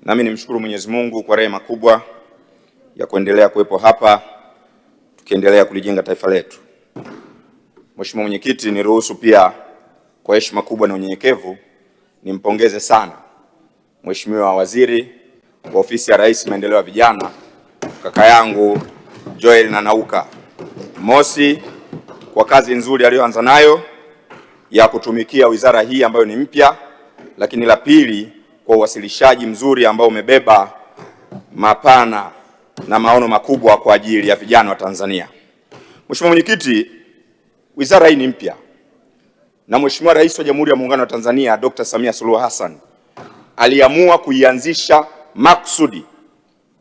Nami nimshukuru Mwenyezi Mungu kwa rehema kubwa ya kuendelea kuwepo hapa tukiendelea kulijenga taifa letu. Mheshimiwa Mwenyekiti, niruhusu pia kwa heshima kubwa na unyenyekevu nimpongeze sana Mheshimiwa Waziri wa Ofisi ya Rais Maendeleo ya Vijana, kaka yangu Joel Nanauka. Mosi, kwa kazi nzuri aliyoanza nayo ya kutumikia wizara hii ambayo ni mpya, lakini la pili kwa uwasilishaji mzuri ambao umebeba mapana na maono makubwa kwa ajili ya vijana wa Tanzania. Mheshimiwa Mwenyekiti, wizara hii ni mpya na Mheshimiwa Rais wa Jamhuri ya Muungano wa Tanzania Dr. Samia Suluhu Hassan aliamua kuianzisha maksudi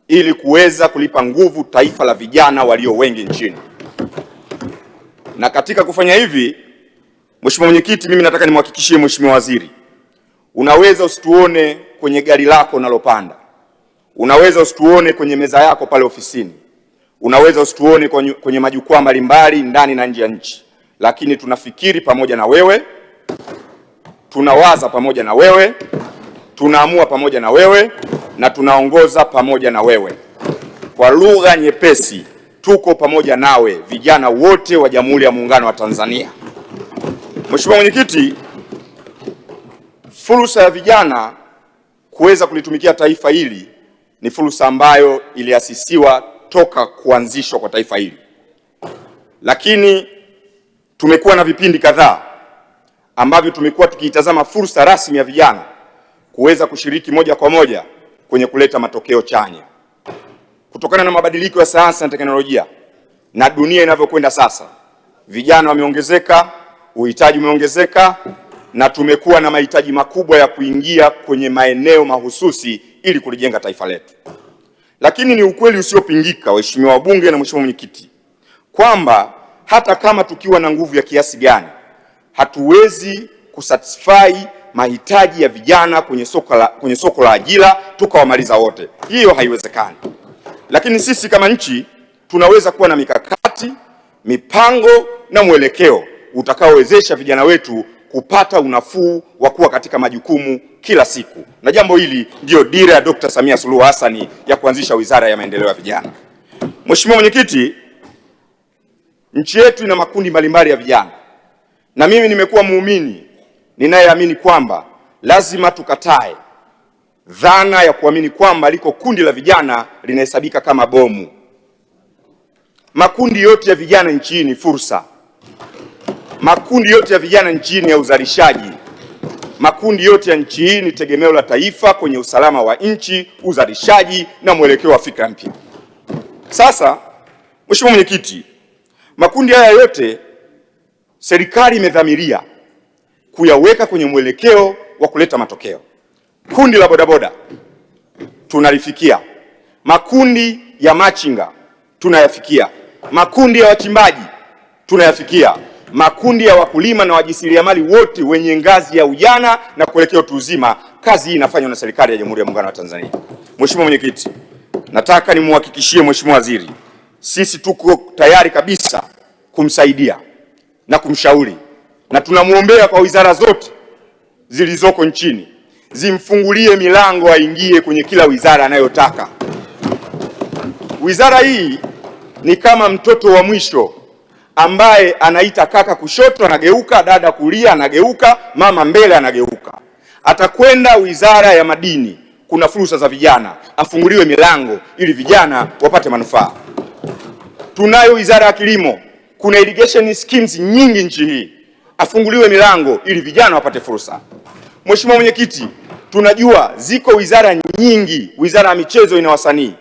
ili kuweza kulipa nguvu taifa la vijana walio wengi nchini. Na katika kufanya hivi, Mheshimiwa Mwenyekiti, mimi nataka nimhakikishie Mheshimiwa Waziri, unaweza usituone kwenye gari lako unalopanda, unaweza usituone kwenye meza yako pale ofisini, unaweza usituone kwenye majukwaa mbalimbali ndani na nje ya nchi, lakini tunafikiri pamoja na wewe, tunawaza pamoja na wewe, tunaamua pamoja na wewe na tunaongoza pamoja na wewe. Kwa lugha nyepesi, tuko pamoja nawe, vijana wote wa Jamhuri ya Muungano wa Tanzania. Mheshimiwa Mwenyekiti, fursa ya vijana kuweza kulitumikia taifa hili ni fursa ambayo iliasisiwa toka kuanzishwa kwa taifa hili, lakini tumekuwa na vipindi kadhaa ambavyo tumekuwa tukiitazama fursa rasmi ya vijana kuweza kushiriki moja kwa moja kwenye kuleta matokeo chanya. Kutokana na mabadiliko ya sayansi na teknolojia na dunia inavyokwenda sasa, vijana wameongezeka, uhitaji umeongezeka, na tumekuwa na mahitaji makubwa ya kuingia kwenye maeneo mahususi ili kulijenga taifa letu. Lakini ni ukweli usiopingika, waheshimiwa wabunge na Mheshimiwa Mwenyekiti, kwamba hata kama tukiwa na nguvu ya kiasi gani, hatuwezi kusatisfy mahitaji ya vijana kwenye soko la ajira tukawamaliza wote. Hiyo haiwezekani. Lakini sisi kama nchi tunaweza kuwa na mikakati, mipango na mwelekeo utakaowezesha vijana wetu kupata unafuu wa kuwa katika majukumu kila siku. Na jambo hili ndio dira ya Dr. Samia Suluhu Hassan ya kuanzisha Wizara ya Maendeleo ya Vijana. Mheshimiwa Mwenyekiti, nchi yetu ina makundi mbalimbali ya vijana, na mimi nimekuwa muumini ninayeamini kwamba lazima tukatae dhana ya kuamini kwamba liko kundi la vijana linahesabika kama bomu. Makundi yote ya vijana nchini ni fursa. Makundi yote ya vijana nchini ya uzalishaji. Makundi yote ya nchi hii ni tegemeo la taifa kwenye usalama wa nchi, uzalishaji na mwelekeo wa fikra mpya. Sasa, Mheshimiwa Mwenyekiti, makundi haya yote serikali imedhamiria kuyaweka kwenye mwelekeo wa kuleta matokeo. Kundi la bodaboda tunalifikia, makundi ya machinga tunayafikia, makundi ya wachimbaji tunayafikia, makundi ya wakulima na wajasiriamali wote wenye ngazi ya ujana na kuelekea utu uzima. Kazi hii inafanywa na serikali ya Jamhuri ya Muungano wa Tanzania. Mheshimiwa Mwenyekiti, nataka nimhakikishie Mheshimiwa Waziri, sisi tuko tayari kabisa kumsaidia na kumshauri, na tunamwombea kwa wizara zote zilizoko nchini zimfungulie milango aingie kwenye kila wizara anayotaka. Wizara hii ni kama mtoto wa mwisho ambaye anaita kaka kushoto anageuka, dada kulia anageuka, mama mbele anageuka. Atakwenda Wizara ya Madini, kuna fursa za vijana, afunguliwe milango ili vijana wapate manufaa. Tunayo Wizara ya Kilimo, kuna irrigation schemes nyingi nchi hii, afunguliwe milango ili vijana wapate fursa. Mheshimiwa Mwenyekiti, tunajua ziko wizara nyingi. Wizara ya Michezo ina wasanii,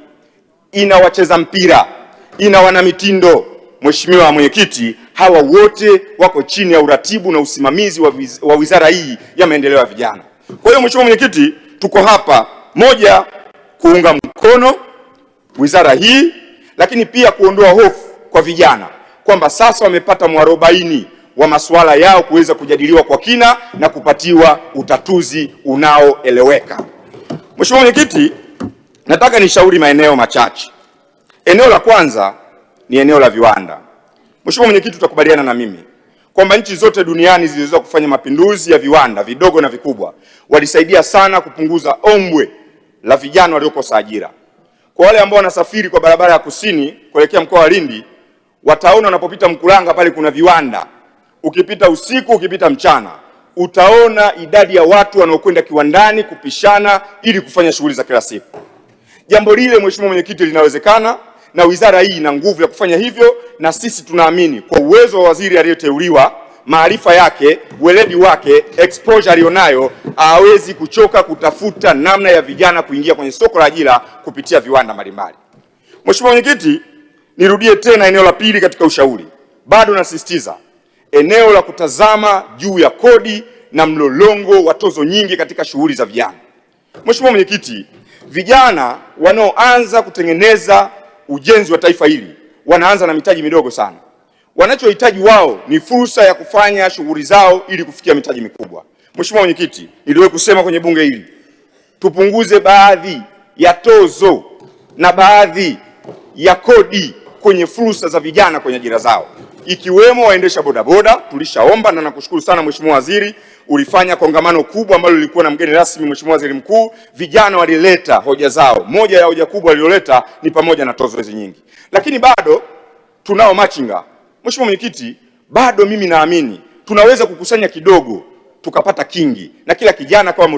ina wacheza mpira, ina wanamitindo. Mheshimiwa Mwenyekiti, hawa wote wako chini ya uratibu na usimamizi wa wizara hii ya maendeleo ya vijana. Kwa hiyo Mheshimiwa Mwenyekiti, tuko hapa moja kuunga mkono wizara hii, lakini pia kuondoa hofu kwa vijana kwamba sasa wamepata mwarobaini wa masuala yao kuweza kujadiliwa kwa kina na kupatiwa utatuzi unaoeleweka. Mheshimiwa Mwenyekiti, nataka nishauri maeneo machache. Eneo la kwanza ni eneo la viwanda. Mheshimiwa Mwenyekiti, utakubaliana na mimi kwamba nchi zote duniani zilizoweza kufanya mapinduzi ya viwanda vidogo na vikubwa walisaidia sana kupunguza ombwe la vijana waliokosa ajira. Kwa wale ambao wanasafiri kwa barabara ya kusini kuelekea mkoa wa Lindi, wataona unapopita Mkuranga pale kuna viwanda. Ukipita usiku, ukipita mchana, utaona idadi ya watu wanaokwenda kiwandani kupishana ili kufanya shughuli za kila siku. Jambo lile, Mheshimiwa Mwenyekiti, linawezekana na wizara hii ina nguvu ya kufanya hivyo, na sisi tunaamini kwa uwezo wa waziri aliyoteuliwa, maarifa yake, weledi wake, exposure alionayo, hawezi kuchoka kutafuta namna ya vijana kuingia kwenye soko la ajira kupitia viwanda mbalimbali. Mheshimiwa Mwenyekiti, nirudie tena eneo la pili katika ushauri. Bado nasisitiza eneo la kutazama juu ya kodi na mlolongo wa tozo nyingi katika shughuli za vijana. Mheshimiwa Mwenyekiti, vijana wanaoanza kutengeneza ujenzi wa taifa hili wanaanza na mitaji midogo sana. Wanachohitaji wao ni fursa ya kufanya shughuli zao ili kufikia mitaji mikubwa. Mheshimiwa Mwenyekiti, niliwahi kusema kwenye bunge hili, tupunguze baadhi ya tozo na baadhi ya kodi kwenye fursa za vijana kwenye ajira zao, ikiwemo waendesha bodaboda. Tulishaomba na nakushukuru sana Mheshimiwa Waziri, ulifanya kongamano kubwa ambalo lilikuwa na mgeni rasmi Mheshimiwa Waziri Mkuu. Vijana walileta hoja zao. Moja ya hoja kubwa walioleta ni pamoja na tozo hizi nyingi. Lakini bado tunao machinga. Mheshimiwa Mwenyekiti, bado mimi naamini tunaweza kukusanya kidogo tukapata kingi na kila kijana kama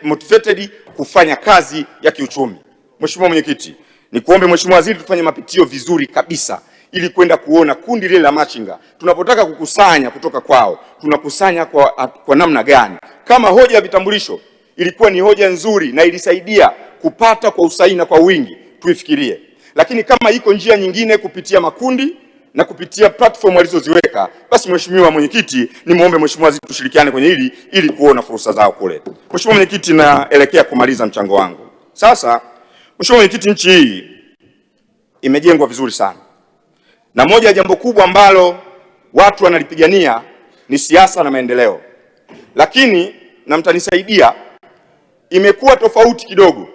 motivated kufanya kazi ya kiuchumi. Mheshimiwa Mwenyekiti, nikuombe Mheshimiwa Waziri, tufanye mapitio vizuri kabisa ili kwenda kuona kundi lile la machinga tunapotaka kukusanya kutoka kwao tunakusanya kwa namna gani. Kama hoja ya vitambulisho ilikuwa ni hoja nzuri na ilisaidia kupata kwa usahihi na kwa wingi, tuifikirie. Lakini kama iko njia nyingine kupitia makundi na kupitia platform walizoziweka, basi Mheshimiwa Mwenyekiti, nimuombe Mheshimiwa Waziri tushirikiane kwenye hili ili kuona fursa zao kule. Mheshimiwa Mwenyekiti, naelekea kumaliza mchango wangu. Sasa Mheshimiwa Mwenyekiti, nchi hii imejengwa vizuri sana, na moja ya jambo kubwa ambalo watu wanalipigania ni siasa na maendeleo, lakini na mtanisaidia, imekuwa tofauti kidogo.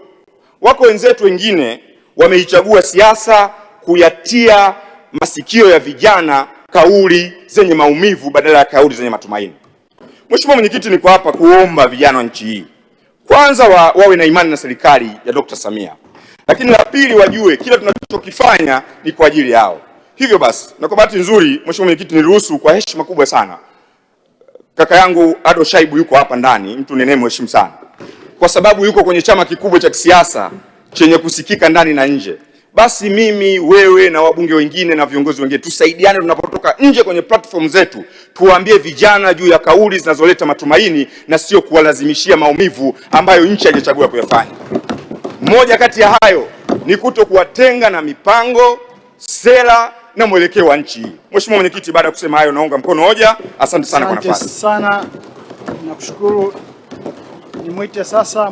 Wako wenzetu wengine wameichagua siasa kuyatia masikio ya vijana kauli zenye maumivu badala ya kauli zenye matumaini. Mheshimiwa Mwenyekiti, niko hapa kuomba vijana wa nchi hii kwanza wawe na imani na serikali ya Dr. Samia, lakini la pili wajue kila tunachokifanya ni kwa ajili yao. Hivyo basi, na kwa bahati nzuri Mheshimiwa Mwenyekiti, niruhusu kwa heshima kubwa sana kaka yangu Ado Shaibu yuko hapa ndani, mtu ninayemheshimu sana kwa sababu yuko kwenye chama kikubwa cha kisiasa chenye kusikika ndani na nje. Basi mimi, wewe na wabunge wengine na viongozi wengine tusaidiane tunapotoka nje kwenye platform zetu, tuwaambie vijana juu ya kauli zinazoleta matumaini na sio kuwalazimishia maumivu ambayo nchi haijachagua kuyafanya. Moja kati ya hayo ni kutokuwatenga na mipango, sera na mwelekeo wa nchi hii. Mheshimiwa Mwenyekiti, baada ya kusema hayo naunga mkono hoja. Asante sana kwa nafasi. Asante sana. Nakushukuru. Nimwite sasa